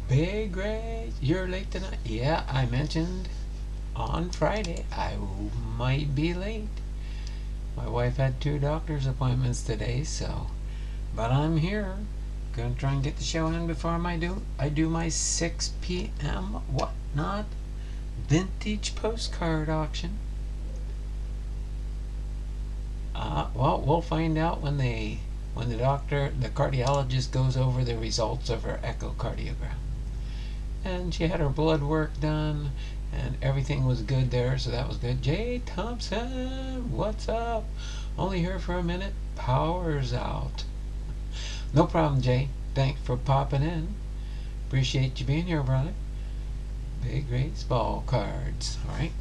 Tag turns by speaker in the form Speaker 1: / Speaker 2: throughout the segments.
Speaker 1: Big Ray, you're late tonight. Yeah, I mentioned on Friday I might be late. My wife had 2 doctor's appointments today, but I'm here. Gonna try and get the show in before I do my 6 p.m. WhattNot vintage postcard auction. Well, we'll find out when the cardiologist goes over the results of her echocardiogram. And she had her blood work done, and everything was good there, so that was good. Jay Thompson, what's up? Only here for a minute. Power's out. No problem, Jay. Thanks for popping in. Appreciate you being here, brother. Big baseball cards. All right.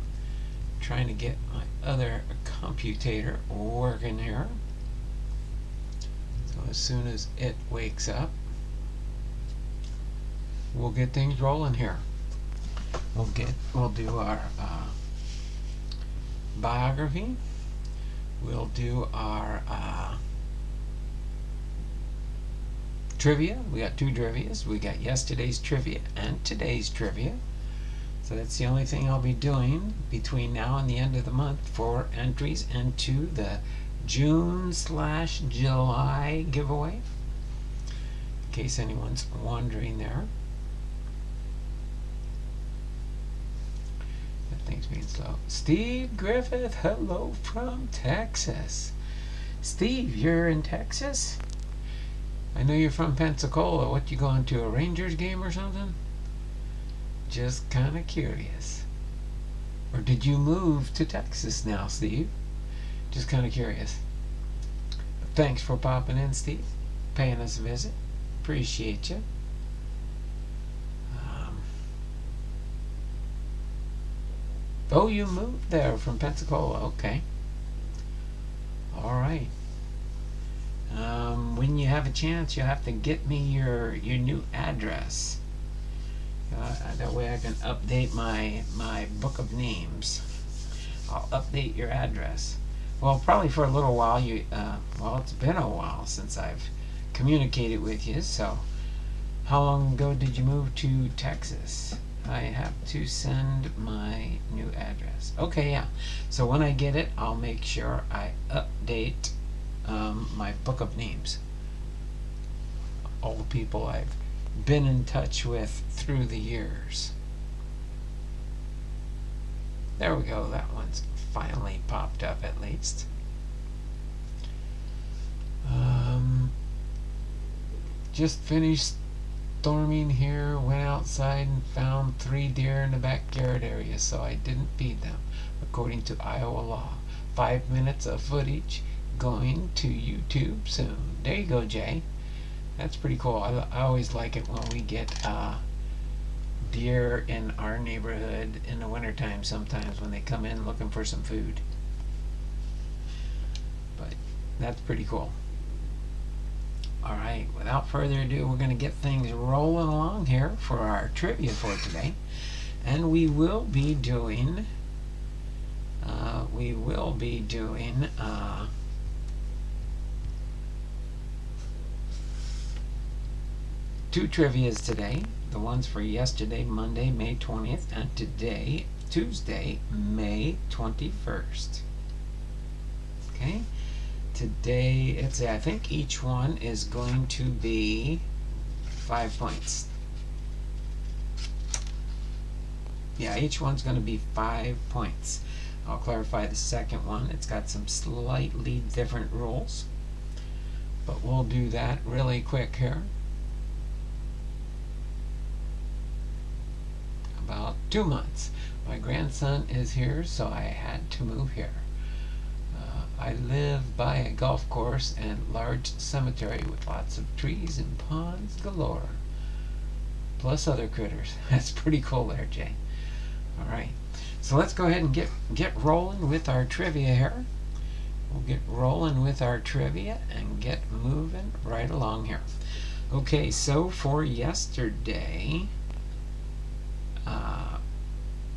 Speaker 1: Trying to get my other computer working here. So as soon as it wakes up, we'll get things rolling here. We'll do our biography. We'll do our trivia. We got 2 trivias. We got yesterday's trivia and today's trivia. So that's the only thing I'll be doing between now and the end of the month for entries into the June/July giveaway. In case anyone's wondering there. That thing's being slow. Steve Griffith, hello from Texas. Steve, you're in Texas? I know you're from Pensacola. What, you going to a Rangers game or something? Just kind of curious. Or did you move to Texas now, Steve? Just kind of curious. But thanks for popping in, Steve. Paying us a visit. Appreciate you. Oh, you moved there from Pensacola. Okay. All right. When you have a chance, you'll have to get me your new address. That way I can update my book of names. I'll update your address. Well, probably for a little while. Well, it's been a while since I've communicated with you. So, how long ago did you move to Texas? I have to send my new address. Okay, yeah. So when I get it, I'll make sure I update my book of names. All the people I've been in touch with through the years. There we go. That one's finally popped up at least. Just finished storming here. Went outside and found 3 deer in the backyard area, so I didn't feed them, according to Iowa law. 5 minutes of footage going to YouTube soon. There you go, Jay. That's pretty cool. I always like it when we get deer in our neighborhood in the wintertime sometimes when they come in looking for some food. But that's pretty cool. Alright, without further ado, we're going to get things rolling along here for our trivia for today. And we will be doing 2 trivias today. The ones for yesterday, Monday, May 20th, and today, Tuesday, May 21st. Okay? Today, I think each one is going to be 5 points. Yeah, each one's going to be 5 points. I'll clarify the second one. It's got some slightly different rules, but we'll do that really quick here. About 2 months. My grandson is here, so I had to move here. I live by a golf course and large cemetery with lots of trees and ponds galore. Plus other critters. That's pretty cool there, Jay. Alright. So let's go ahead and get rolling with our trivia here. We'll get rolling with our trivia and get moving right along here. Okay, so for yesterday,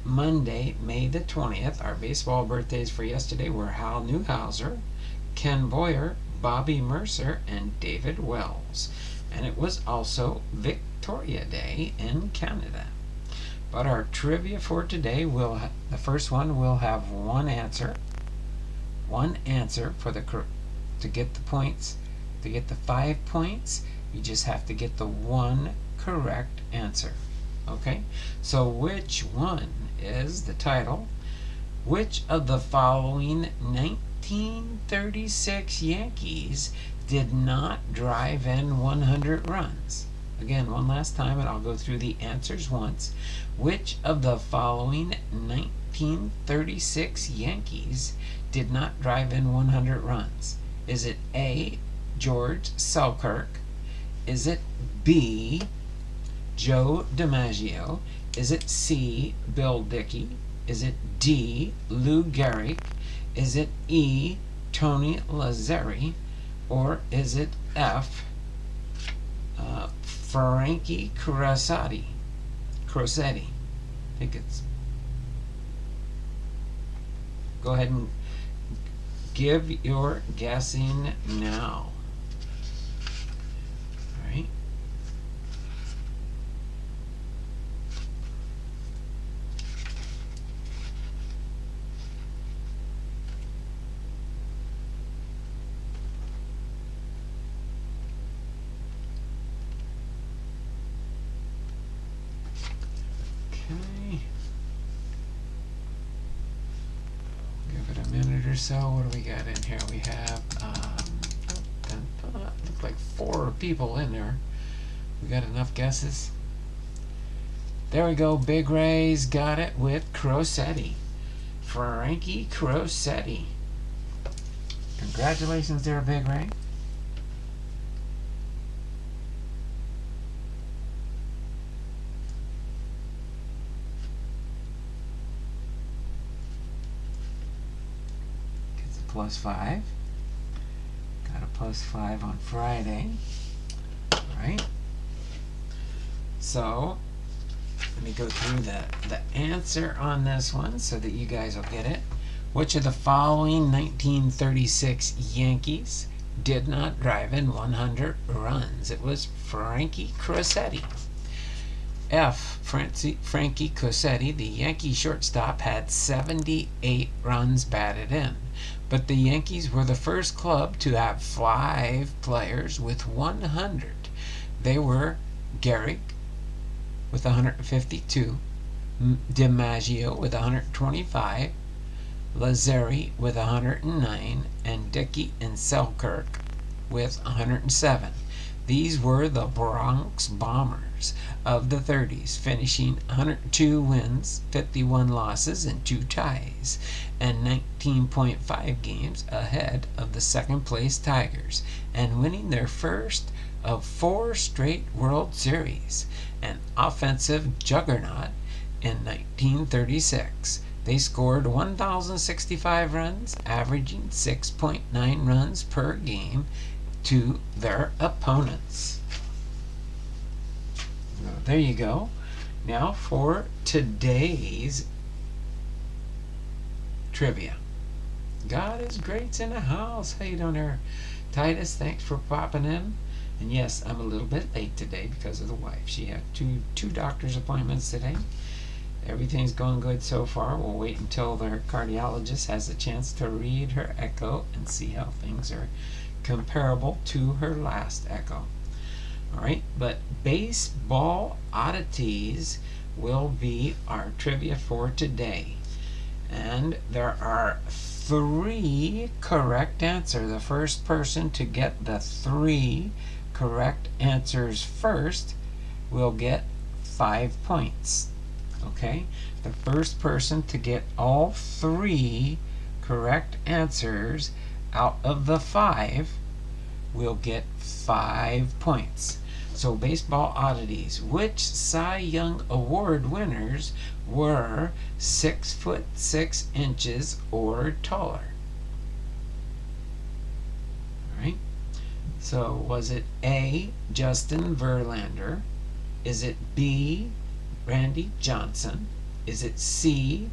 Speaker 1: Monday, May the 20th, our baseball birthdays for yesterday were Hal Newhouser, Ken Boyer, Bobby Mercer, and David Wells. And it was also Vic Victoria Day in Canada. But our trivia for today the first one will have one answer. One answer for to get the points. To get the 5 points, you just have to get the one correct answer. Okay? So which one is the title? Which of the following 1936 Yankees did not drive in 100 runs? Again, one last time, and I'll go through the answers once. Which of the following 1936 Yankees did not drive in 100 runs? Is it A, George Selkirk? Is it B, Joe DiMaggio? Is it C, Bill Dickey? Is it D, Lou Gehrig? Is it E, Tony Lazzeri? Or is it F, Frankie Crosetti? I think it's. Go ahead and give your guessing now. All right. Or so. What do we got in here? We have look like 4 people in there. We got enough guesses. There we go. Big Ray's got it with Crosetti. Frankie Crosetti. Congratulations there, Big Ray. +5. Got a +5 on Friday. All right. So let me go through the answer on this one so that you guys will get it. Which of the following 1936 Yankees did not drive in 100 runs? It was Frankie Crosetti. F, Frankie Crosetti, the Yankee shortstop, had 78 runs batted in. But the Yankees were the first club to have 5 players with 100. They were Gehrig with 152, DiMaggio with 125, Lazzeri with 109, and Dickey and Selkirk with 107. These were the Bronx Bombers of the 30s, finishing 102 wins, 51 losses, and 2 ties, and 19.5 games ahead of the second-place Tigers, and winning their first of 4 straight World Series, an offensive juggernaut in 1936. They scored 1,065 runs, averaging 6.9 runs per game to their opponents. There you go. Now for today's trivia. God is great's in the house. How you doing there, Titus? Thanks for popping in. And yes, I'm a little bit late today because of the wife. She had two doctor's appointments today. Everything's going good so far. We'll wait until their cardiologist has a chance to read her echo and see how things are comparable to her last echo. All right, but baseball oddities will be our trivia for today. And there are 3 correct answers. The first person to get the 3 correct answers first will get 5 points. Okay? The first person to get all 3 correct answers out of the 5 will get 5 points. So baseball oddities. Which Cy Young Award winners were 6'6" or taller? Alright. So was it A, Justin Verlander? Is it B, Randy Johnson? Is it C,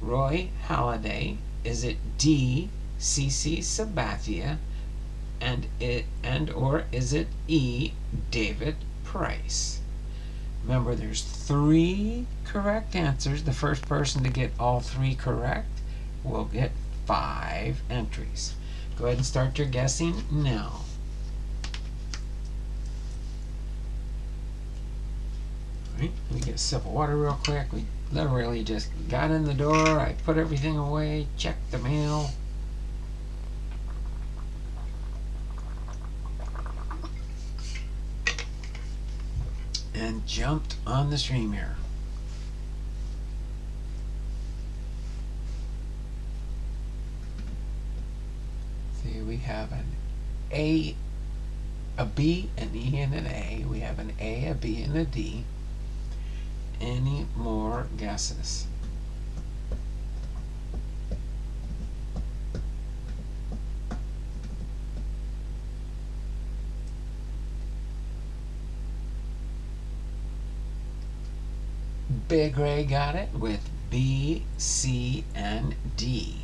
Speaker 1: Roy Halladay? Is it D, CC Sabathia? And or is it E, David Price? Remember, there's 3 correct answers. The first person to get all 3 correct will get 5 entries. Go ahead and start your guessing now. Alright, let me get a sip of water real quick. We literally just got in the door. I put everything away, checked the mail. And jumped on the stream here. See, we have an A, a B, an E, and an A. We have an A, a B, and a D. Any more guesses? Big Ray got it with B, C, and D.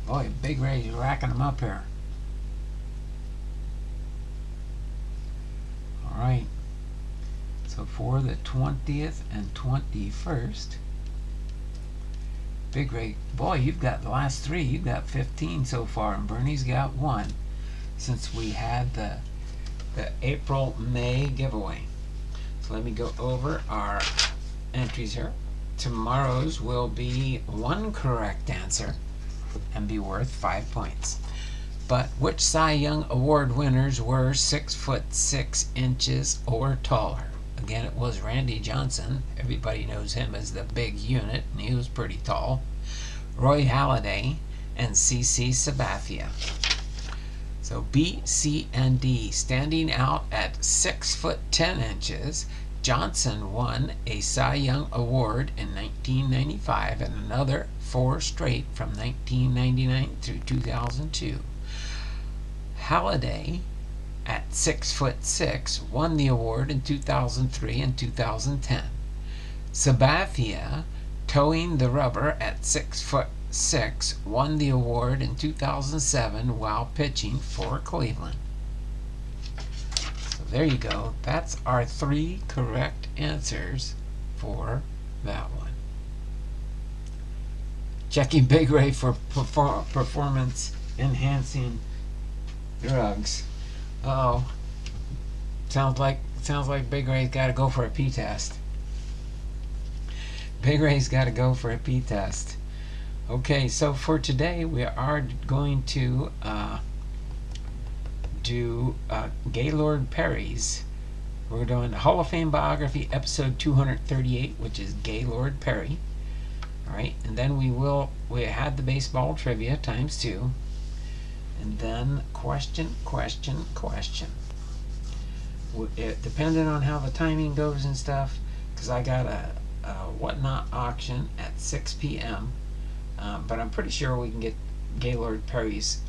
Speaker 1: Boy, Big Ray's racking them up here. All right. So for the 20th and 21st, Big Ray, boy, you've got the last 3. You've got 15 so far, and Bernie's got 1 since we had the April-May giveaway. So let me go over our entries here. Tomorrow's will be 1 correct answer and be worth 5 points. But which Cy Young Award winners were 6'6" or taller? Again, it was Randy Johnson. Everybody knows him as the big unit, and he was pretty tall. Roy Halladay and CC Sabathia. So B, C, and D standing out at 6'10". Johnson won a Cy Young Award in 1995 and another 4 straight from 1999 through 2002. Halladay, at 6'6", won the award in 2003 and 2010. Sabathia, towing the rubber at 6'6", won the award in 2007 while pitching for Cleveland. So there you go. That's our 3 correct answers for that one. Checking Big Ray for performance enhancing drugs. Oh, sounds like Big Ray's got to go for a P test. Big Ray's got to go for a P test. Okay, so for today we are going to do Gaylord Perry's. We're doing Hall of Fame Biography episode 238, which is Gaylord Perry. All right, and then we had the baseball trivia times 2. And then question. Depending on how the timing goes and stuff, because I got a WhattNot auction at 6 p.m. But I'm pretty sure we can get Gaylord Perry's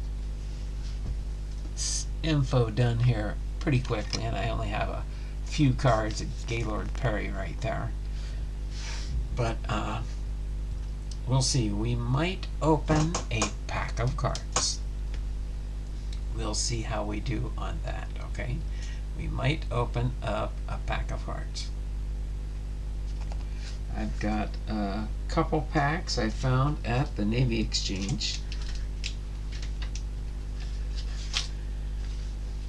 Speaker 1: info done here pretty quickly, and I only have a few cards of Gaylord Perry right there. But we'll see. We might open a pack of cards. We'll see how we do on that, okay? We might open up a pack of cards. I've got a couple packs I found at the Navy Exchange.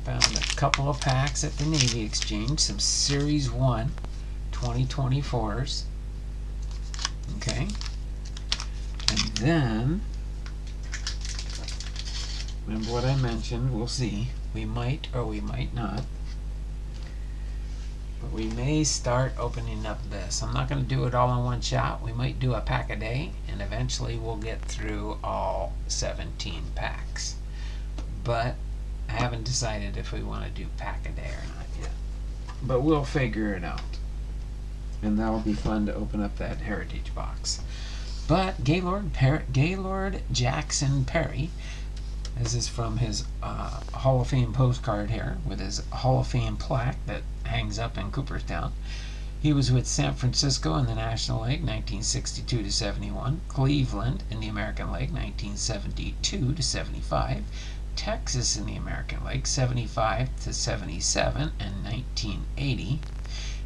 Speaker 1: Found a couple of packs at the Navy Exchange, some Series 1 2024s. Okay. And then, remember what I mentioned, we'll see. We might or we might not. But we may start opening up this. I'm not going to do it all in one shot. We might do a pack a day, and eventually we'll get through all 17 packs. But I haven't decided if we want to do pack a day or not yet. But we'll figure it out. And that'll be fun to open up that Heritage box. But Gaylord Jackson Perry, this is from his Hall of Fame postcard here with his Hall of Fame plaque that hangs up in Cooperstown. He was with San Francisco in the National League 1962 to 71, Cleveland in the American League 1972 to 75, Texas in the American League 75 to 77 and 1980.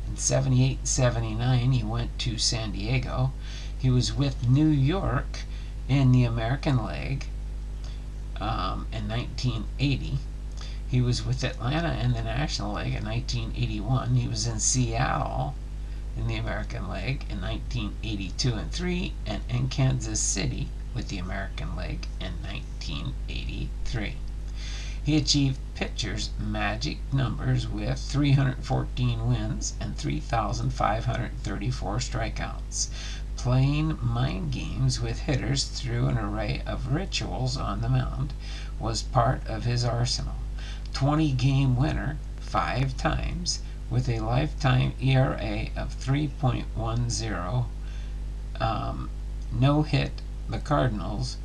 Speaker 1: In 78 and 79, he went to San Diego. He was with New York in the American League in 1980. He was with Atlanta in the National League in 1981. He was in Seattle in the American League in 1982 and 3, and in Kansas City with the American League in 1983. He achieved pitcher's magic numbers with 314 wins and 3,534 strikeouts. Playing mind games with hitters through an array of rituals on the mound was part of his arsenal. 20-game winner 5 times with a lifetime ERA of 3.10. No-hit the Cardinals.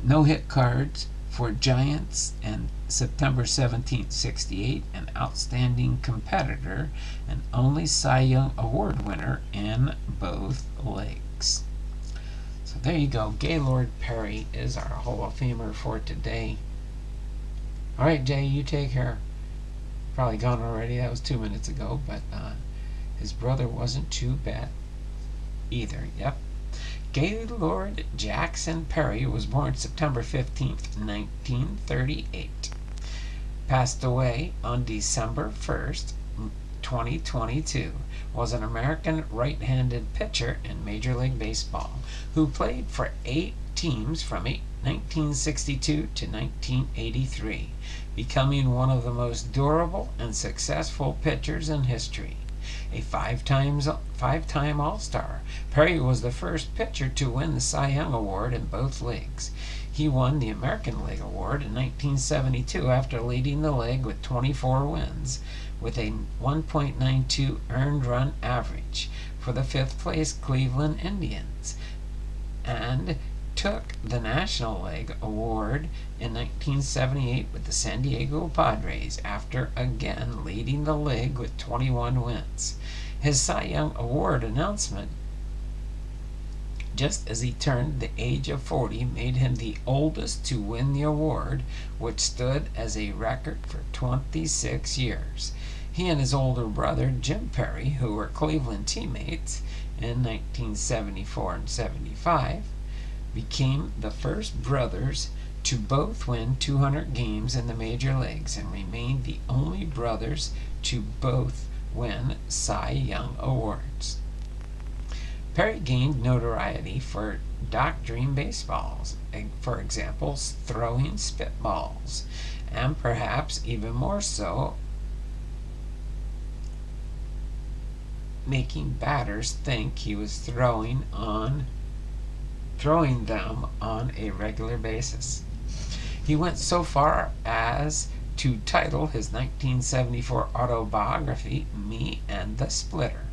Speaker 1: No-hit cards for Giants and September 17, 68, an outstanding competitor and only Cy Young Award winner in both leagues. So there you go. Gaylord Perry is our Hall of Famer for today. All right, Jay, you take care. Probably gone already. That was 2 minutes ago, but his brother wasn't too bad either. Yep. Gaylord Jackson Perry was born September 15th, 1938. Passed away on December 1st, 2022. Was an American right-handed pitcher in Major League Baseball who played for 8 teams from 1962 to 1983, becoming one of the most durable and successful pitchers in history. A 5-time All-Star, Perry was the first pitcher to win the Cy Young Award in both leagues. He won the American League Award in 1972 after leading the league with 24 wins, with a 1.92 earned run average for the 5th-place Cleveland Indians, and took the National League Award in 1978 with the San Diego Padres after again leading the league with 21 wins. His Cy Young Award announcement, just as he turned the age of 40, made him the oldest to win the award, which stood as a record for 26 years. He and his older brother, Jim Perry, who were Cleveland teammates in 1974 and 75, became the first brothers to both win 200 games in the major leagues and remained the only brothers to both win Cy Young Awards. Perry gained notoriety for doctoring baseballs, for example, throwing spitballs, and perhaps even more so, making batters think he was throwing them on a regular basis. He went so far as to title his 1974 autobiography, Me and the Splitter.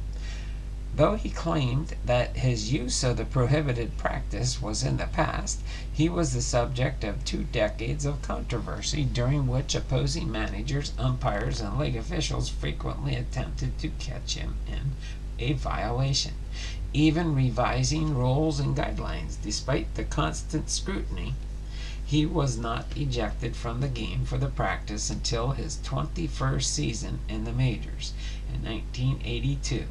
Speaker 1: Though he claimed that his use of the prohibited practice was in the past, he was the subject of 2 decades of controversy during which opposing managers, umpires, and league officials frequently attempted to catch him in a violation, even revising rules and guidelines. Despite the constant scrutiny, he was not ejected from the game for the practice until his 21st season in the majors in 1982.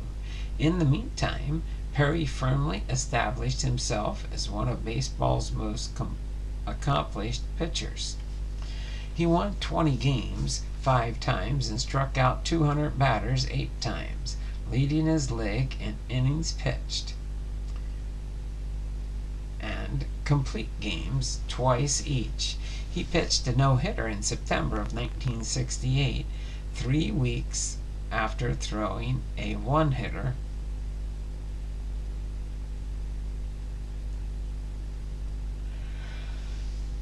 Speaker 1: In the meantime, Perry firmly established himself as one of baseball's most accomplished pitchers. He won 20 games 5 times and struck out 200 batters 8 times, leading his league in innings pitched and complete games twice each. He pitched a no-hitter in September of 1968, 3 weeks after throwing a one-hitter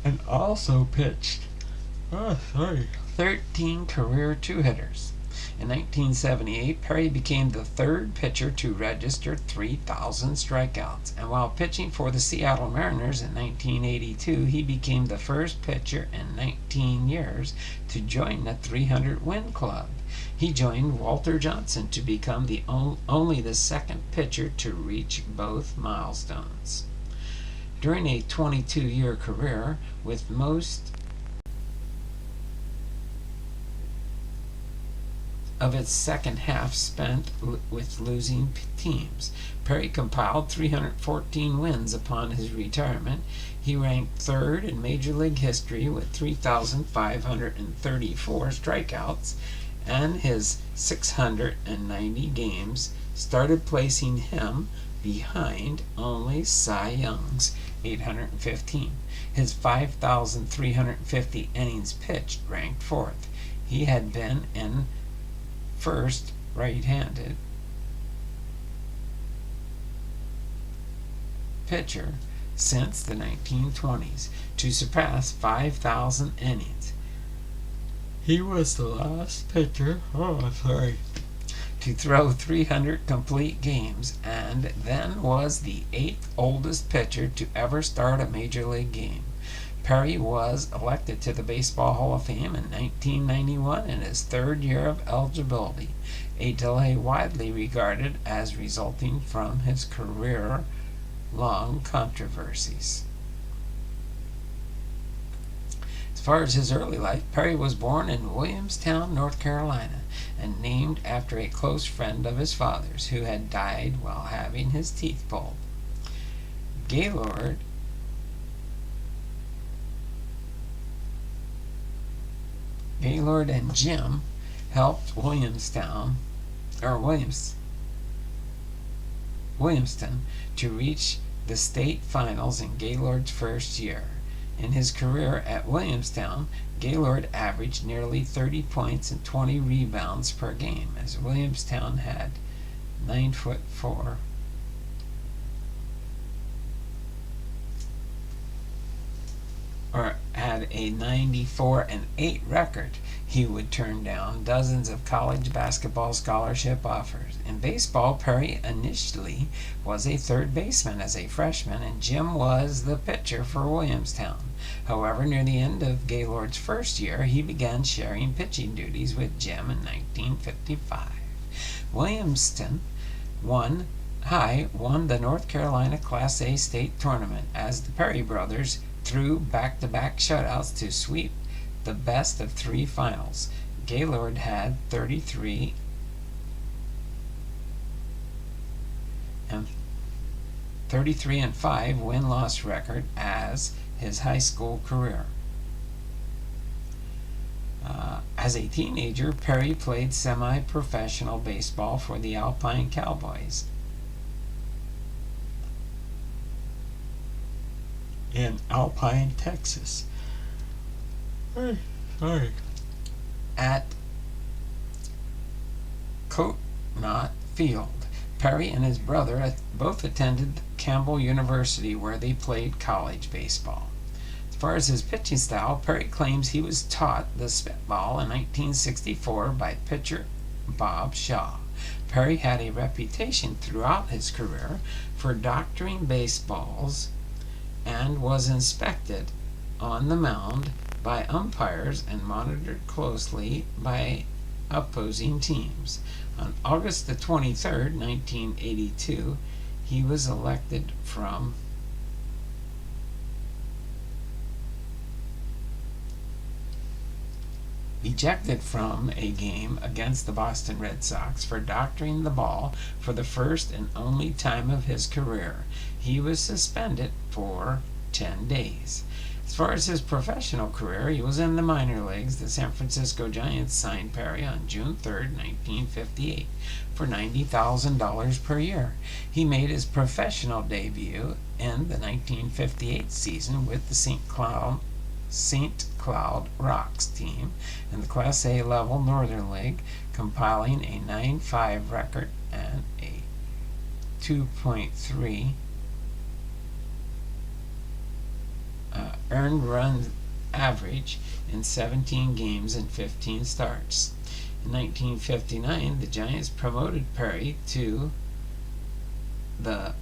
Speaker 1: and also pitched 13 career 2-hitters. In 1978, Perry became the 3rd pitcher to register 3,000 strikeouts, and while pitching for the Seattle Mariners in 1982, he became the first pitcher in 19 years to join the 300-win club. He joined Walter Johnson to become only the 2nd pitcher to reach both milestones. During a 22-year career, with most of its second half spent with losing teams. Perry compiled 314 wins upon his retirement. He ranked third in Major League history with 3,534 strikeouts, and his 690 games started placing him behind only Cy Young's 815. His 5,350 innings pitched ranked fourth. He had been in first right-handed pitcher since the 1920s to surpass 5,000 innings. He was the last pitcher to throw 300 complete games, and then was the 8th oldest pitcher to ever start a major league game. Perry was elected to the Baseball Hall of Fame in 1991 in his third year of eligibility, a delay widely regarded as resulting from his career-long controversies. As far as his early life, Perry was born in Williamstown, North Carolina, and named after a close friend of his father's who had died while having his teeth pulled. Gaylord and Jim helped Williamston to reach the state finals in Gaylord's first year. In his career at Williamstown, Gaylord averaged nearly 30 points and 20 rebounds per game, as Williamstown had 9'4" or had a 94-8 record. He would turn down dozens of college basketball scholarship offers. In baseball, Perry initially was a third baseman as a freshman, and Jim was the pitcher for Williamstown. However, near the end of Gaylord's first year, he began sharing pitching duties with Jim in 1955. Williamstown won the North Carolina Class A state tournament as the Perry brothers threw back-to-back shutouts to sweep the best of three finals. Gaylord had 33 and 5 win-loss record as his high school career. As a teenager, Perry played semi-professional baseball for the Alpine Cowboys in Alpine, Texas. At WahtNot Field, Perry and his brother both attended Campbell University, where they played college baseball. As far as his pitching style, Perry claims he was taught the spitball in 1964 by pitcher Bob Shaw. Perry had a reputation throughout his career for doctoring baseballs and was inspected on the mound by umpires and monitored closely by opposing teams. On August the 23rd, 1982, he was ejected from a game against the Boston Red Sox for doctoring the ball for the first and only time of his career. He was suspended for 10 days. As far as his professional career, he was in the minor leagues. The San Francisco Giants signed Perry on June 3rd, 1958 for $90,000 per year. He made his professional debut in the 1958 season with the St. Cloud Rocks team in the Class A level Northern League, compiling a 9.5 record and a 2.3 earned run average in 17 games and 15 starts. In 1959, the Giants promoted Perry to the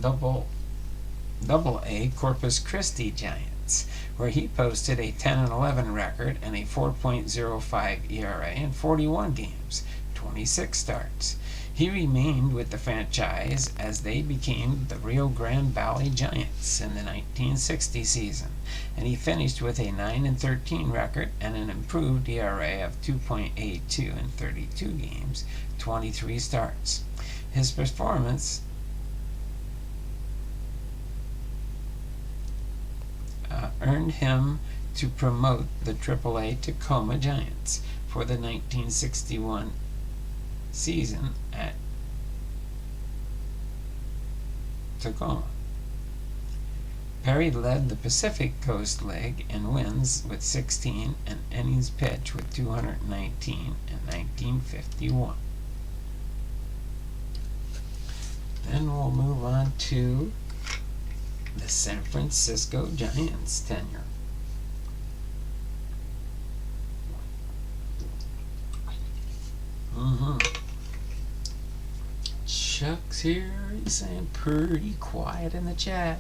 Speaker 1: Double-A Corpus Christi Giants, where he posted a 10-11 record and a 4.05 ERA in 41 games, 26 starts. He remained with the franchise as they became the Rio Grande Valley Giants in the 1960 season, and he finished with a 9-13 record and an improved ERA of 2.82 in 32 games, 23 starts. His performance earned him to promote the AAA Tacoma Giants for the 1961 season at Tacoma. Perry led the Pacific Coast League in wins with 16 and innings pitched with 219 in 1951. Then we'll move on to the San Francisco Giants tenure. Chuck's here. He's saying pretty quiet in the chat.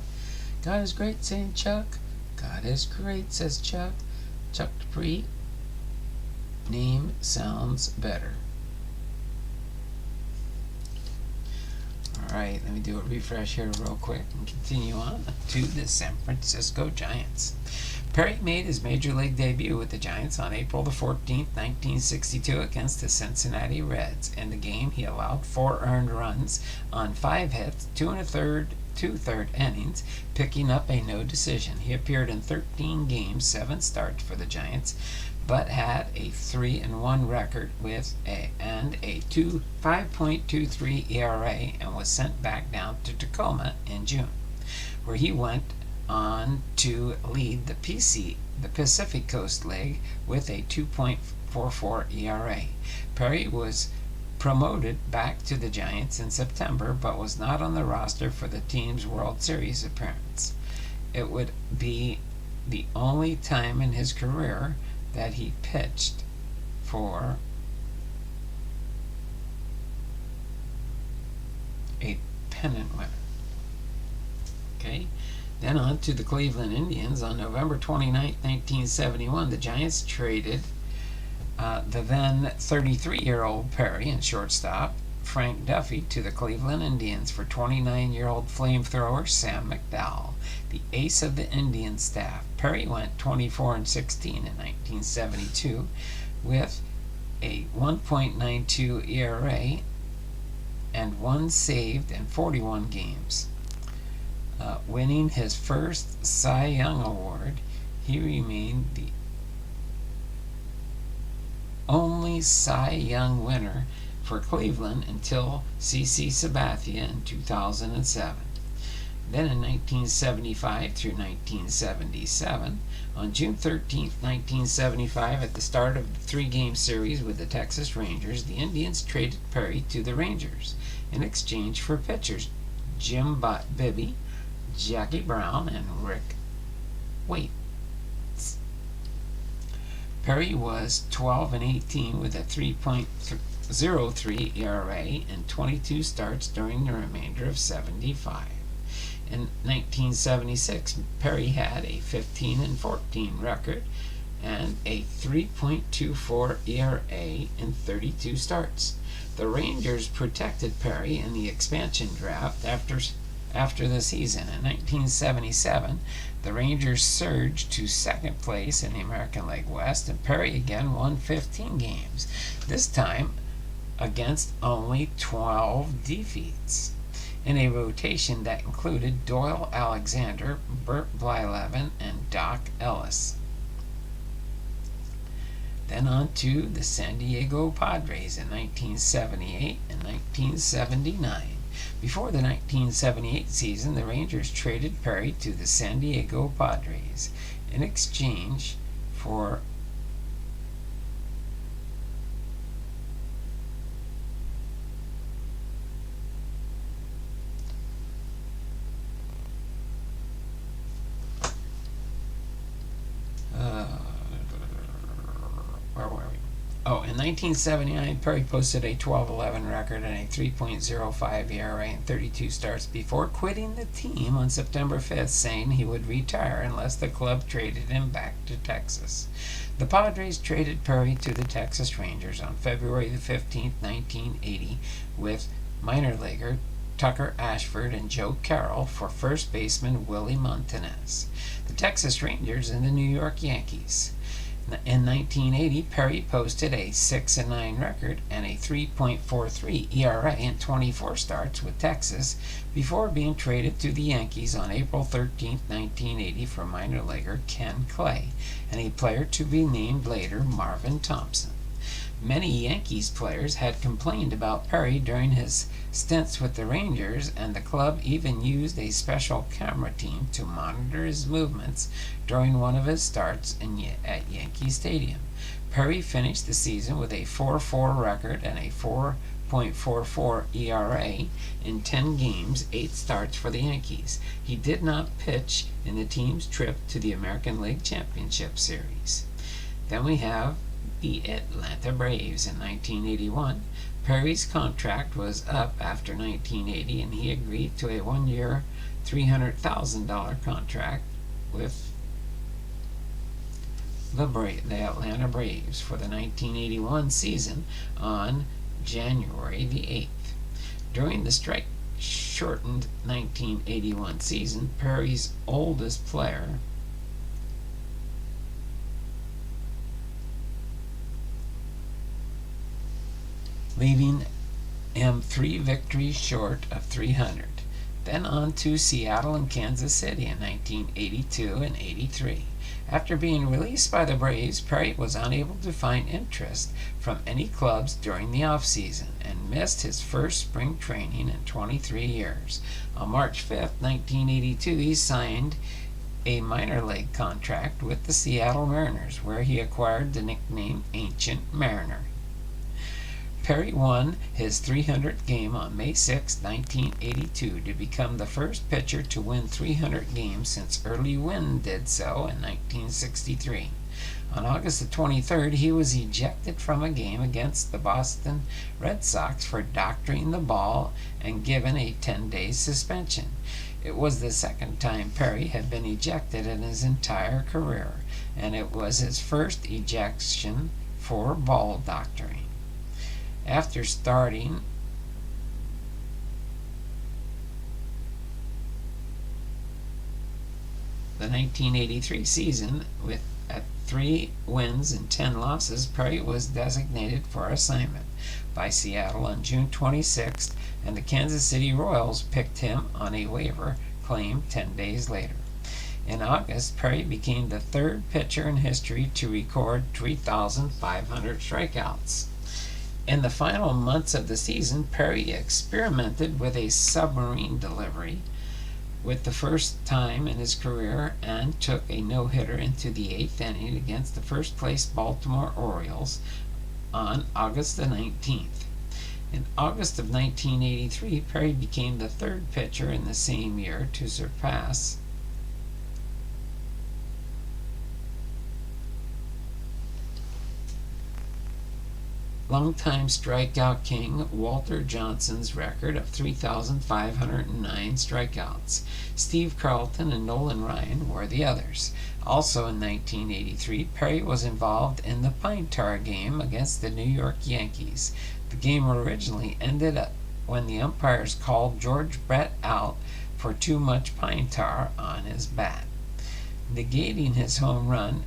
Speaker 1: God is great, saying Chuck. God is great, says Chuck. Chuck Dupree. Name sounds better. Alright, let me do a refresh here real quick and continue on to the San Francisco Giants. Perry made his major league debut with the Giants on April the 14th, 1962 against the Cincinnati Reds. In the game, he allowed 4 earned runs on 5 hits, 2 1/3 innings, picking up a no decision. He appeared in 13 games, 7 starts for the Giants, but had a 3-1 record with a 5.23 ERA and was sent back down to Tacoma in June, where he went on to lead the Pacific Coast League with a 2.44 ERA. Perry was promoted back to the Giants in September, but was not on the roster for the team's World Series appearance. It would be the only time in his career that he pitched for a pennant winner. Okay? Then on to the Cleveland Indians. On November 29, 1971, the Giants traded the then 33-year-old Perry and shortstop Frank Duffy to the Cleveland Indians for 29-year-old flamethrower Sam McDowell, the ace of the Indian staff. Perry went 24-16 in 1972 with a 1.92 ERA and 1 saved in 41 games. Winning his first Cy Young Award, he remained the only Cy Young winner for Cleveland until C.C. Sabathia in 2007. Then in 1975 through 1977, on June 13, 1975, at the start of the 3-game series with the Texas Rangers, the Indians traded Perry to the Rangers in exchange for pitchers Jim Bibby, Jackie Brown, and Rick Waits. Perry was 12-18 with a 3.03 ERA and 22 starts during the remainder of 75. In 1976, Perry had a 15-14 record and a 3.24 ERA in 32 starts. The Rangers protected Perry in the expansion draft after the season. In 1977, the Rangers surged to second place in the American League West, and Perry again won 15 games, this time against only 12 defeats, in a rotation that included Doyle Alexander, Bert Blyleven, and Doc Ellis. Then on to the San Diego Padres in 1978 and 1979. Before the 1978 season, the Rangers traded Perry to the San Diego Padres in exchange for where were we? Oh, in In 1979, Perry posted a 12-11 record and a 3.05 ERA in 32 starts before quitting the team on September 5th, saying he would retire unless the club traded him back to Texas. The Padres traded Perry to the Texas Rangers on February the 15th, 1980, with minor leaguer Tucker Ashford and Joe Carroll for first baseman Willie Montanez. The Texas Rangers and the New York Yankees. In 1980, Perry posted a 6-9 record and a 3.43 ERA in 24 starts with Texas before being traded to the Yankees on April 13, 1980 for minor leaguer Ken Clay and a player to be named later, Marvin Thompson. Many Yankees players had complained about Perry during his stints with the Rangers, and the club even used a special camera team to monitor his movements during one of his starts at Yankee Stadium. Perry finished the season with a 4.4 record and a 4.44 ERA in 10 games, 8 starts for the Yankees. He did not pitch in the team's trip to the American League Championship Series. Then we have the Atlanta Braves in 1981. Perry's contract was up after 1980, and he agreed to a 1-year, $300,000 contract with the Atlanta Braves for the 1981 season on January the 8th. During the strike-shortened 1981 season, Perry's oldest player, leaving him 3 victories short of 300. Then on to Seattle and Kansas City in 1982 and 83. After being released by the Braves, Perry was unable to find interest from any clubs during the offseason and missed his first spring training in 23 years. On March 5, 1982, he signed a minor league contract with the Seattle Mariners, where he acquired the nickname Ancient Mariner. Perry won his 300th game on May 6, 1982, to become the first pitcher to win 300 games since Early Wynn did so in 1963. On August 23rd, he was ejected from a game against the Boston Red Sox for doctoring the ball and given a 10-day suspension. It was the second time Perry had been ejected in his entire career, and it was his first ejection for ball doctoring. After starting the 1983 season at 3 wins and 10 losses, Perry was designated for assignment by Seattle on June 26th, and the Kansas City Royals picked him on a waiver claim 10 days later. In August, Perry became the 3rd pitcher in history to record 3,500 strikeouts. In the final months of the season, Perry experimented with a submarine delivery with the first time in his career and took a no-hitter into the 8th inning against the first-place Baltimore Orioles on August the 19th. In August of 1983, Perry became the 3rd pitcher in the same year to surpass longtime strikeout king Walter Johnson's record of 3,509 strikeouts. Steve Carlton and Nolan Ryan were the others. Also in 1983, Perry was involved in the pine tar game against the New York Yankees. The game originally ended up when the umpires called George Brett out for too much pine tar on his bat, negating his home run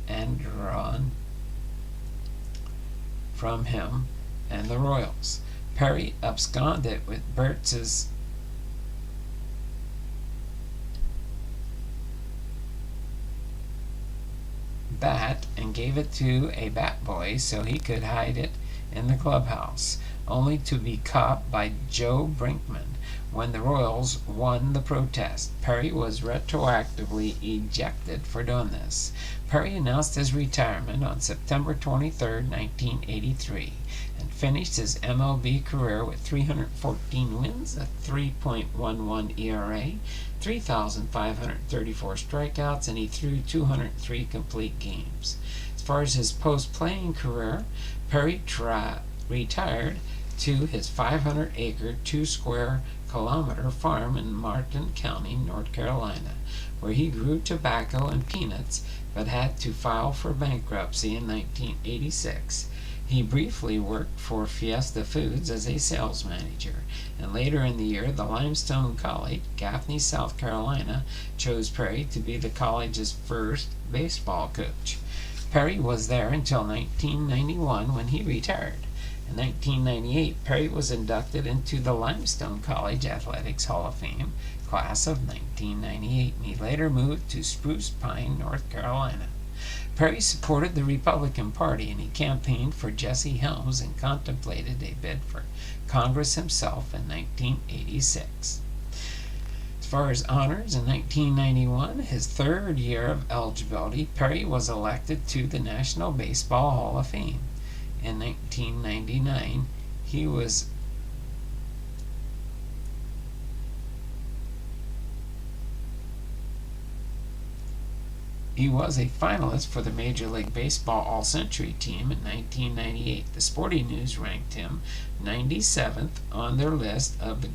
Speaker 1: and run from him and the Royals. Perry absconded with Bertz's bat and gave it to a bat boy so he could hide it in the clubhouse, only to be caught by Joe Brinkman when the Royals won the protest. Perry was retroactively ejected for doing this. Perry announced his retirement on September 23, 1983, and finished his MLB career with 314 wins, a 3.11 ERA, 3,534 strikeouts, and he threw 203 complete games. As far as his post-playing career, Perry retired to his 500-acre, 2-square-kilometer farm in Martin County, North Carolina, where he grew tobacco and peanuts, but had to file for bankruptcy in 1986. He briefly worked for Fiesta Foods as a sales manager, and later in the year, the Limestone College, Gaffney, South Carolina, chose Perry to be the college's first baseball coach. Perry was there until 1991 when he retired. In 1998, Perry was inducted into the Limestone College Athletics Hall of Fame class of 1998, and he later moved to Spruce Pine, North Carolina. Perry supported the Republican Party, and he campaigned for Jesse Helms and contemplated a bid for Congress himself in 1986. As far as honors, in 1991, his third year of eligibility, Perry was elected to the National Baseball Hall of Fame. In 1999, he was a finalist for the Major League Baseball All-Century team in 1998. The Sporting News ranked him 97th on their list of the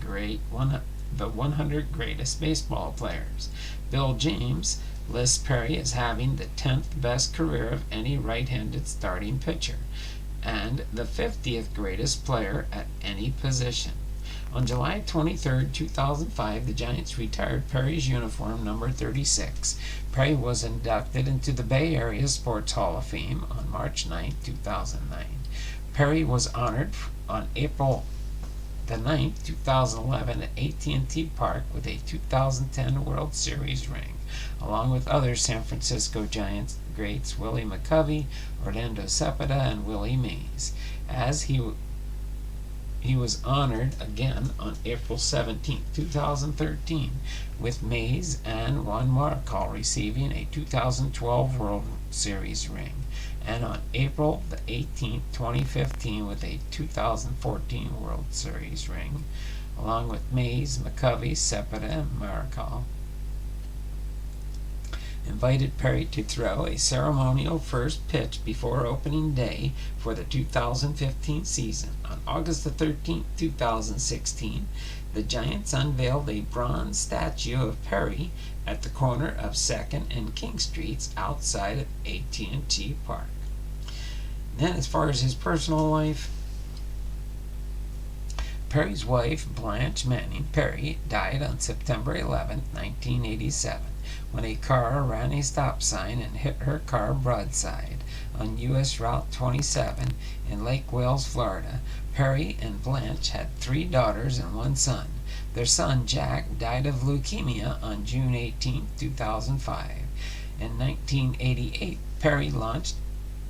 Speaker 1: 100 greatest baseball players. Bill James lists Perry as having the 10th best career of any right-handed starting pitcher, and the 50th greatest player at any position. On July 23, 2005, the Giants retired Perry's uniform number 36. Perry was inducted into the Bay Area Sports Hall of Fame on March 9, 2009. Perry was honored on April the 9th, 2011 at AT&T Park with a 2010 World Series ring, along with other San Francisco Giants greats Willie McCovey, Orlando Cepeda, and Willie Mays. As he was honored again on April 17, 2013, with Mays and Juan Marichal receiving a 2012 World Series ring, and on April the 18th, 2015, with a 2014 World Series ring, along with Mays, McCovey, Cepeda, and Marichal. Invited Perry to throw a ceremonial first pitch before opening day for the 2015 season. On August the 13th, 2016, the Giants unveiled a bronze statue of Perry at the corner of 2nd and King Streets outside of AT&T Park. Then, as far as his personal life, Perry's wife, Blanche Manning Perry, died on September 11, 1987. When a car ran a stop sign and hit her car broadside on U.S. Route 27 in Lake Wales, Florida. Perry and Blanche had 3 daughters and 1 son. Their son, Jack, died of leukemia on June 18, 2005. In 1988, Perry launched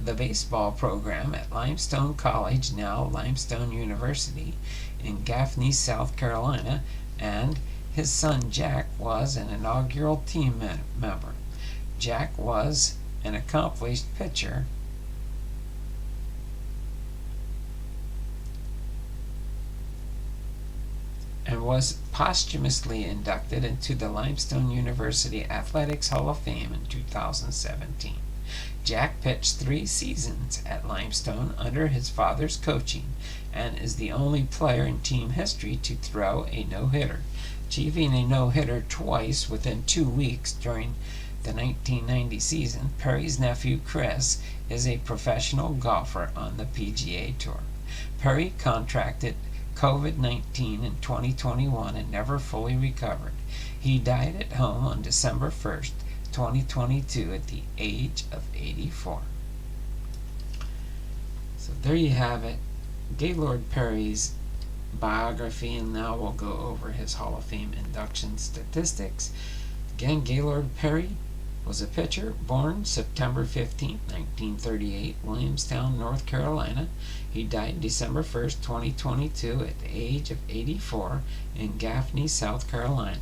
Speaker 1: the baseball program at Limestone College, now Limestone University, in Gaffney, South Carolina, and his son Jack was an inaugural team member. Jack was an accomplished pitcher and was posthumously inducted into the Limestone University Athletics Hall of Fame in 2017. Jack pitched 3 seasons at Limestone under his father's coaching and is the only player in team history to throw a no-hitter, achieving a no-hitter twice within 2 weeks during the 1990 season. Perry's nephew Chris is a professional golfer on the PGA Tour. Perry contracted COVID-19 in 2021 and never fully recovered. He died at home on December 1st, 2022 at the age of 84. So there you have it, Gaylord Perry's biography, and now we'll go over his Hall of Fame induction statistics. Again, Gaylord Perry was a pitcher born September 15, 1938, Williamstown, North Carolina. He died December 1st, 2022 at the age of 84 in Gaffney, South Carolina.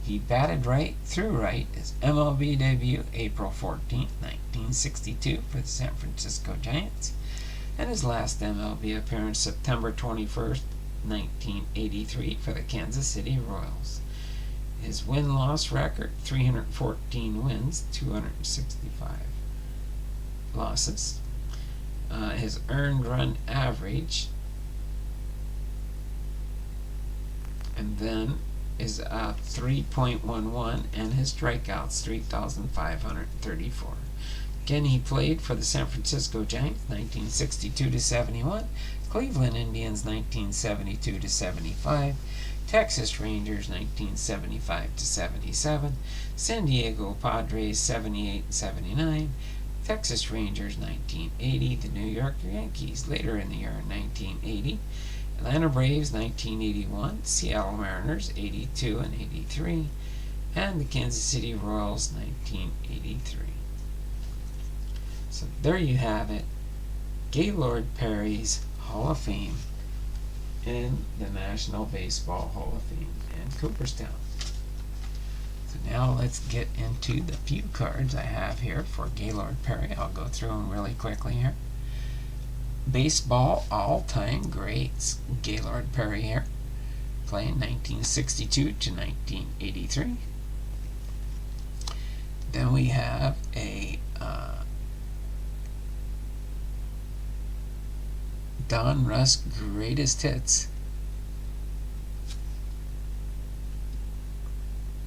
Speaker 1: He batted right through right. His MLB debut April 14, 1962 for the San Francisco Giants, and his last MLB appearance September 21st, 1983 for the Kansas City Royals. His win-loss record, 314 wins, 265 losses. his earned run average, and then is 3.11, and his strikeouts 3,534. Again, he played for the San Francisco Giants 1962 to 71, Cleveland Indians 1972 to 75, Texas Rangers 1975 to 77, San Diego Padres 78 and 79, Texas Rangers 1980, the New York Yankees later in the year 1980, Atlanta Braves 1981, Seattle Mariners 82 and 83, and the Kansas City Royals 1983. So there you have it, Gaylord Perry's Hall of Fame in the National Baseball Hall of Fame in Cooperstown. So now let's get into the few cards I have here for Gaylord Perry. I'll go through them really quickly here. Baseball all-time greats, Gaylord Perry here, playing 1962 to 1983. Then we have a Don Russ Greatest Hits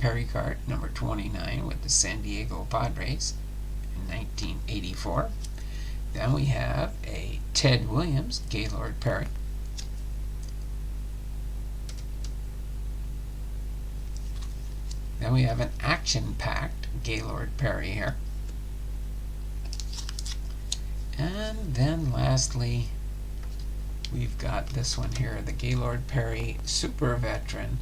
Speaker 1: Perry card, number 29, with the San Diego Padres in 1984. Then we have a Ted Williams Gaylord Perry. Then we have an action-packed Gaylord Perry here. And then lastly, we've got this one here, the Gaylord Perry Super Veteran,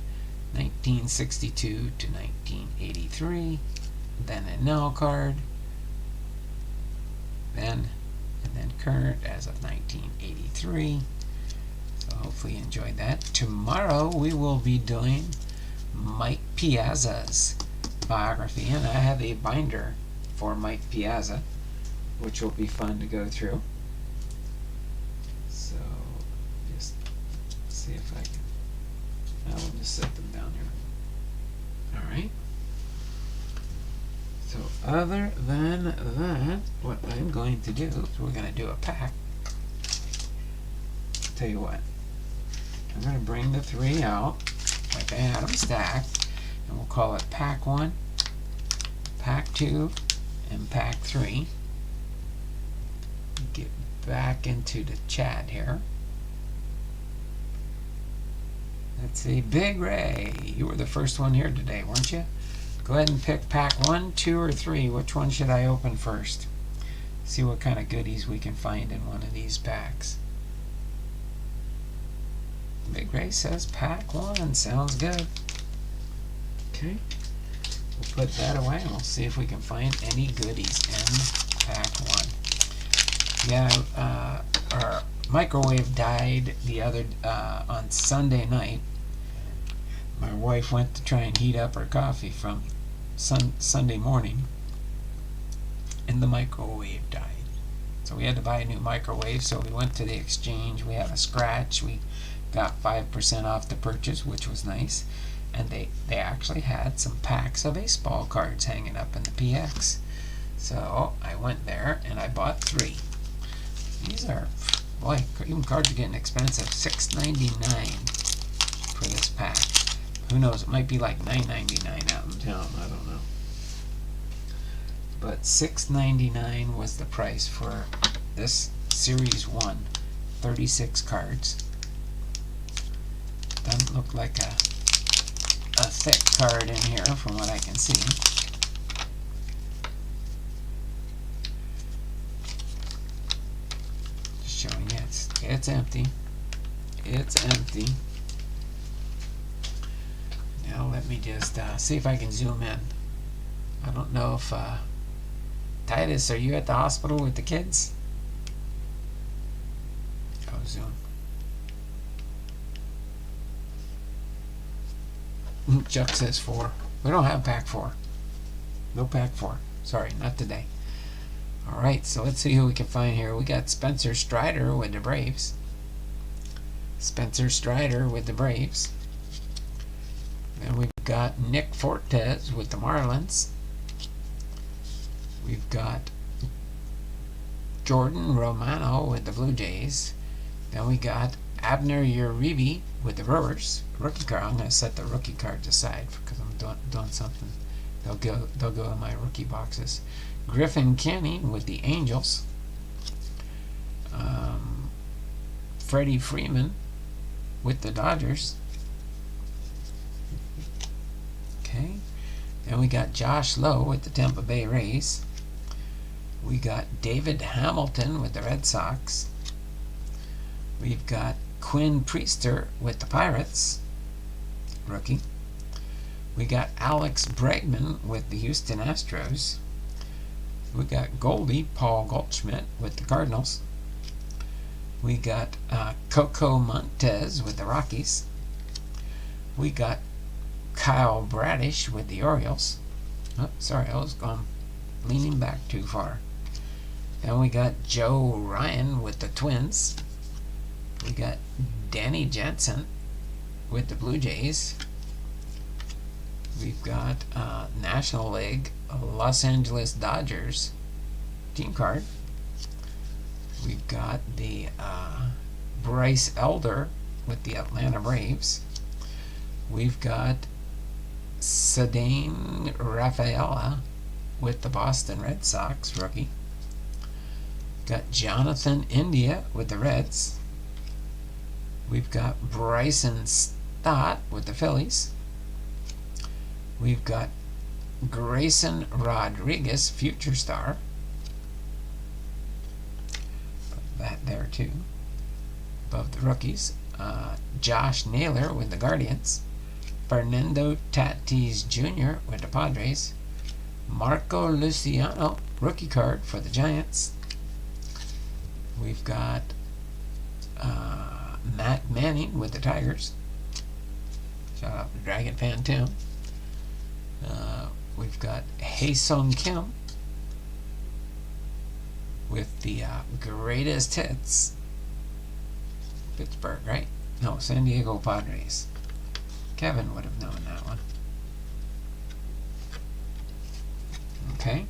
Speaker 1: 1962 to 1983. Then a NL card. And then current as of 1983. So hopefully you enjoyed that. Tomorrow we will be doing Mike Piazza's biography, and I have a binder for Mike Piazza, which will be fun to go through. So just see if I can. I will just set them down here. All right. So other than that, what I'm going to do is we're going to do a pack. I'll tell you what, I'm going to bring the three out like I had them stacked, and we'll call it pack 1, pack 2, and pack 3. Get back into the chat here. Let's see, Big Ray, you were the first one here today, weren't you? Go ahead and pick pack 1, 2, or 3. Which one should I open first? See what kind of goodies we can find in one of these packs. Big Ray says pack 1. Sounds good. Okay. We'll put that away and we'll see if we can find any goodies in pack 1. Yeah, our microwave died the other on Sunday night. My wife went to try and heat up her coffee from Sunday morning, and the microwave died. So we had to buy a new microwave, so we went to the exchange. We have a scratch. We got 5% off the purchase, which was nice. And they actually had some packs of baseball cards hanging up in the PX. So I went there and I bought 3. These are, boy, even cards are getting expensive. $6.99 for this pack. Who knows? It might be like $9.99 out in town. I don't know. But $6.99 was the price for this Series 1, 36 cards. Doesn't look like a thick card in here from what I can see. Just showing you it's empty. It's empty. Now let me just see if I can zoom in. I don't know if Titus, are you at the hospital with the kids? Oh, zoom. Chuck says 4. We don't have pack 4. No pack 4. Sorry, not today. Alright, so let's see who we can find here. We got Spencer Strider with the Braves. Spencer Strider with the Braves. Then we've got Nick Fortes with the Marlins. We've got Jordan Romano with the Blue Jays. Then we got Abner Uribe with the Brewers. Rookie card. I'm going to set the rookie cards aside because I'm doing something. They'll go in my rookie boxes. Griffin Canning with the Angels. Freddie Freeman with the Dodgers. Okay. Then we got Josh Lowe with the Tampa Bay Rays. We got David Hamilton with the Red Sox. We've got Quinn Priester with the Pirates, rookie. We got Alex Bregman with the Houston Astros. We got Goldie Paul Goldschmidt with the Cardinals. We got Coco Montez with the Rockies. We got Kyle Bradish with the Orioles. Oh, sorry, I was leaning back too far. Then we got Joe Ryan with the Twins. We got Danny Jansen with the Blue Jays. We've got National League Los Angeles Dodgers team card. We've got the Bryce Elder with the Atlanta Braves. We've got Ceddanne Rafaela with the Boston Red Sox, rookie. Got Jonathan India with the Reds. We've got Bryson Stott with the Phillies. We've got Grayson Rodriguez, future star. Put that there too. Above the rookies. Josh Naylor with the Guardians. Fernando Tatis Jr. with the Padres. Marco Luciano, rookie card for the Giants. We've got Matt Manning with the Tigers. Shout out to Dragon Fan Tim. We've got Hae-Sung Kim with the Greatest Hits. Pittsburgh, right? No, San Diego Padres. Kevin would have known that one. Okay.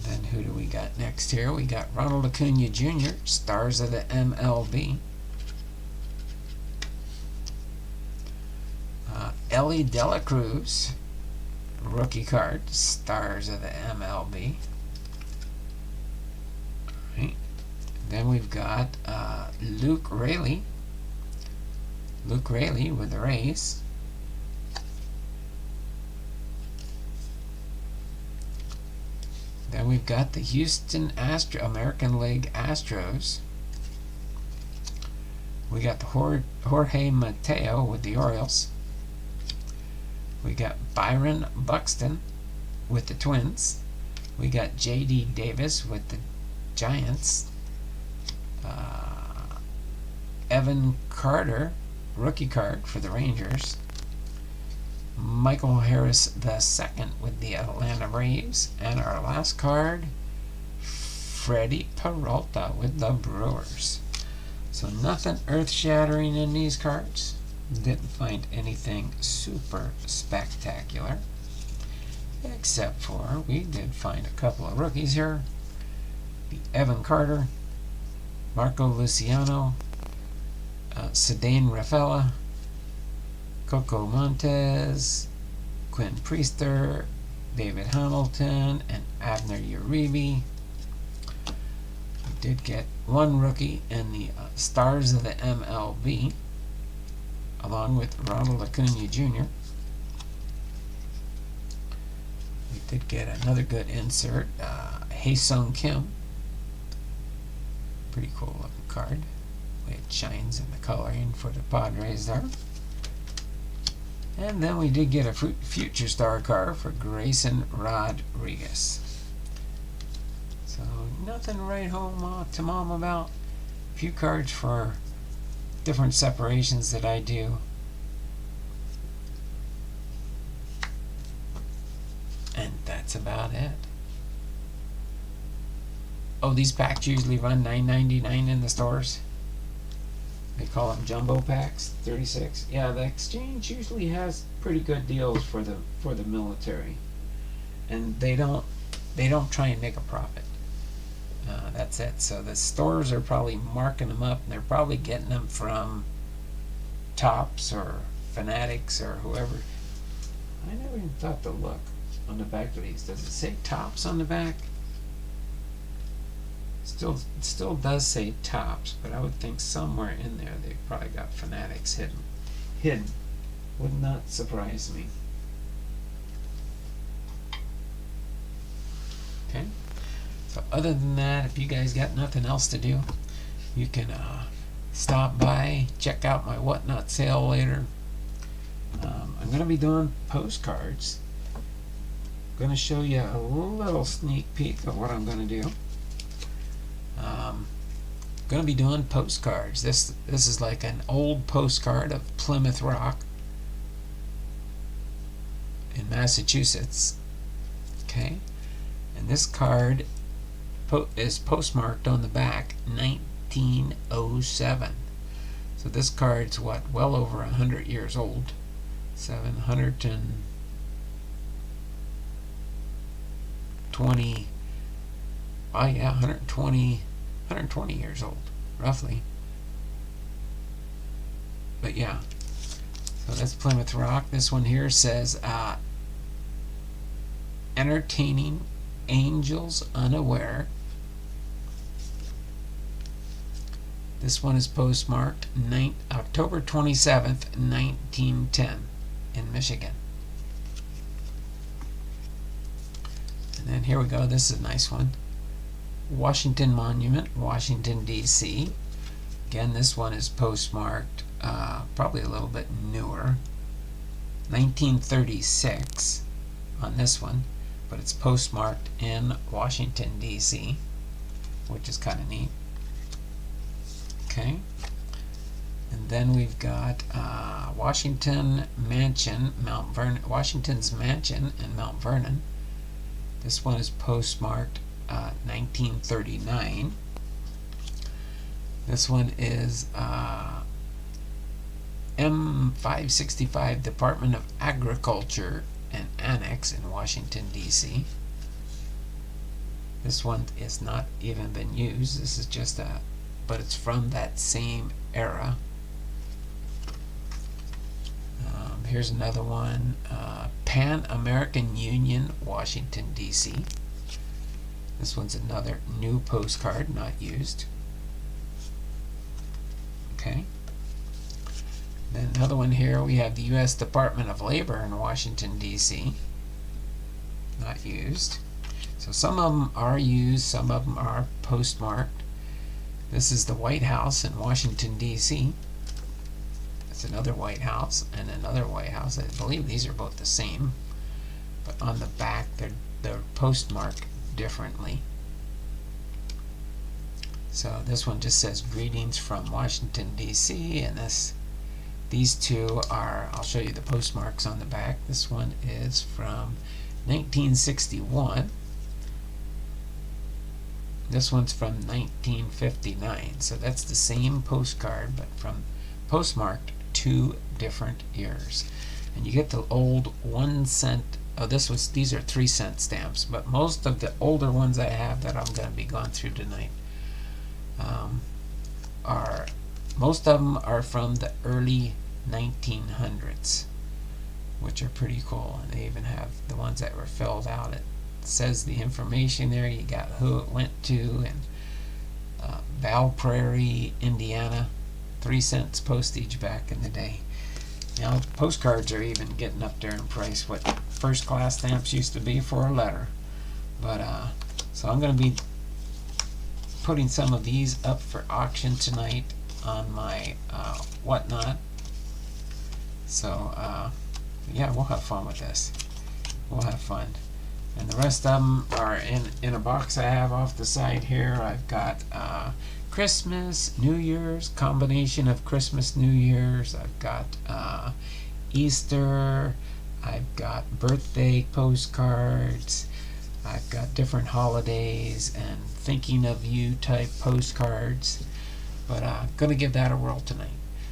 Speaker 1: Then who do we got next here? We got Ronald Acuna Jr., Stars of the MLB. Ellie Dela Cruz, rookie card, Stars of the MLB. Right. Then we've got Luke Raley. Luke Raley with the Rays. Then we've got the Houston American League Astros. We got the Jorge Mateo with the Orioles. We got Byron Buxton with the Twins. We got J.D. Davis with the Giants. Evan Carter, rookie card for the Rangers. Michael Harris II with the Atlanta Braves. And our last card, Freddie Peralta with the Brewers. So nothing earth-shattering in these cards. Didn't find anything super spectacular. Except for, we did find a couple of rookies here. The Evan Carter, Marco Luciano, Ceddanne Rafaela, Coco Montez, Quinn Priester, David Hamilton, and Abner Uribe. We did get one rookie in the Stars of the MLB, along with Ronald Acuna Jr. We did get another good insert, Hae-Sung Kim. Pretty cool looking card. The way it shines in the coloring for the Padres there. And then we did get a future star card for Grayson Rodriguez. So nothing to write home to mom about. A few cards for different separations that I do. And that's about it. Oh, these packs usually run $9.99 in the stores. They call them jumbo packs, 36. Yeah, the exchange usually has pretty good deals for the military, and they don't try and make a profit. That's it. So the stores are probably marking them up, and they're probably getting them from Tops or Fanatics or whoever. I never even thought to look on the back of these. Does it say Tops on the back? Still does say Tops, but I would think somewhere in there they probably got Fanatics hidden. Would not surprise me. Okay. So other than that, if you guys got nothing else to do, you can stop by, check out my WhattNot sale later. I'm going to be doing postcards. I'm going to show you a little sneak peek of what I'm going to do. Going to be doing postcards. This is like an old postcard of Plymouth Rock in Massachusetts. Okay, and this card is postmarked on the back 1907. So this card's what, well over 100 years old. 720. Oh yeah, 120 years old, roughly. But yeah, so that's Plymouth Rock. This one here says, entertaining angels unaware. This one is postmarked October 27th, 1910 in Michigan. And then here we go. This is a nice one. Washington Monument, Washington, D.C. Again, this one is postmarked, probably a little bit newer. 1936 on this one, but it's postmarked in Washington, D.C., which is kind of neat. Okay. And then we've got Washington Mansion, Mount Vernon, Washington's Mansion in Mount Vernon. This one is postmarked 1939. This one is M565 Department of Agriculture and Annex in Washington, D.C. This one is not even been used. This is just but it's from that same era. Here's another one, Pan American Union, Washington, D.C. This one's another new postcard, not used. Okay. Then another one here, we have the U.S. Department of Labor in Washington, D.C. Not used. So some of them are used, some of them are postmarked. This is the White House in Washington, D.C. That's another White House and another White House. I believe these are both the same, but on the back they're postmarked differently. So this one just says greetings from Washington, D.C. and these two are, I'll show you the postmarks on the back. This one is from 1961. This one's from 1959. So that's the same postcard, but from postmarked 2 different years. And you get the old 1 cent. Oh, these are 3 cent stamps, but most of the older ones I have that I'm going to be going through tonight most of them are from the early 1900s, which are pretty cool. And they even have the ones that were filled out. It says the information there. You got who it went to, and Val Prairie, Indiana. 3 cents postage back in the day. Now postcards are even getting up there in price, what first class stamps used to be for a letter. But so I'm going to be putting some of these up for auction tonight on my WhattNot. So yeah, we'll have fun with this. We'll have fun. And the rest of them are in a box I have off the side here. I've got Christmas, New Year's, combination of Christmas, New Year's. I've got Easter. I've got birthday postcards. I've got different holidays and thinking of you type postcards. But I'm going to give that a whirl tonight.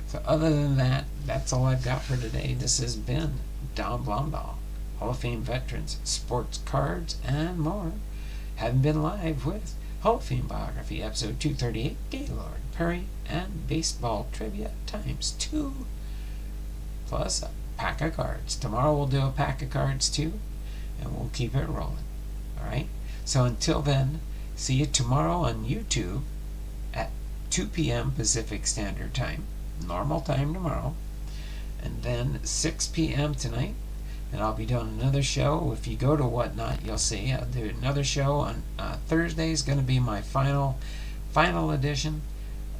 Speaker 1: So other than that, that's all I've got for today. This has been Don Blomdahl, Hall of Fame veterans, sports cards, and more. Haven't been live with HOF Biography, episode 238, Gaylord, Perry, and baseball trivia times 2, plus a pack of cards. Tomorrow we'll do a pack of cards too, and we'll keep it rolling. Alright? So until then, see you tomorrow on YouTube at 2 p.m. Pacific Standard Time, normal time tomorrow, and then 6 p.m. tonight. And I'll be doing another show. If you go to WhattNot, you'll see I'll do another show on Thursday. Is going to be my final edition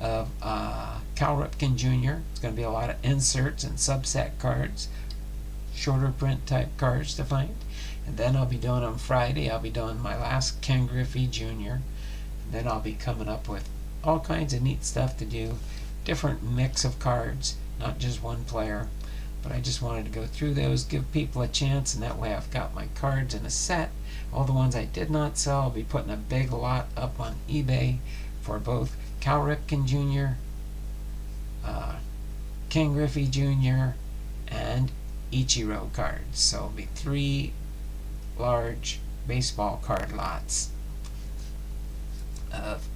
Speaker 1: of Cal Ripken Jr. It's going to be a lot of inserts and subset cards, shorter print type cards to find. And then I'll be doing on Friday, I'll be doing my last Ken Griffey Jr. And then I'll be coming up with all kinds of neat stuff to do, different mix of cards, not just one player. But I just wanted to go through those, give people a chance, and that way I've got my cards in a set. All the ones I did not sell, I'll be putting a big lot up on eBay for both Cal Ripken Jr., Ken Griffey Jr., and Ichiro cards. So it'll be 3 large baseball card lots of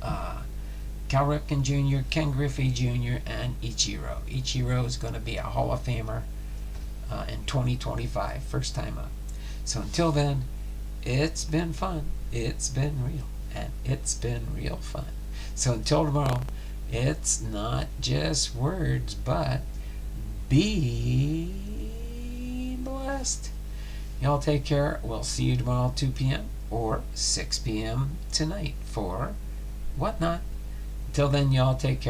Speaker 1: Cal Ripken Jr., Ken Griffey Jr., and Ichiro. Ichiro is going to be a Hall of Famer in 2025, first time up. So until then, it's been fun, it's been real, and it's been real fun. So until tomorrow, it's not just words, but be blessed. Y'all take care. We'll see you tomorrow at 2 p.m. or 6 p.m. tonight for WhattNot. Till then, y'all take care.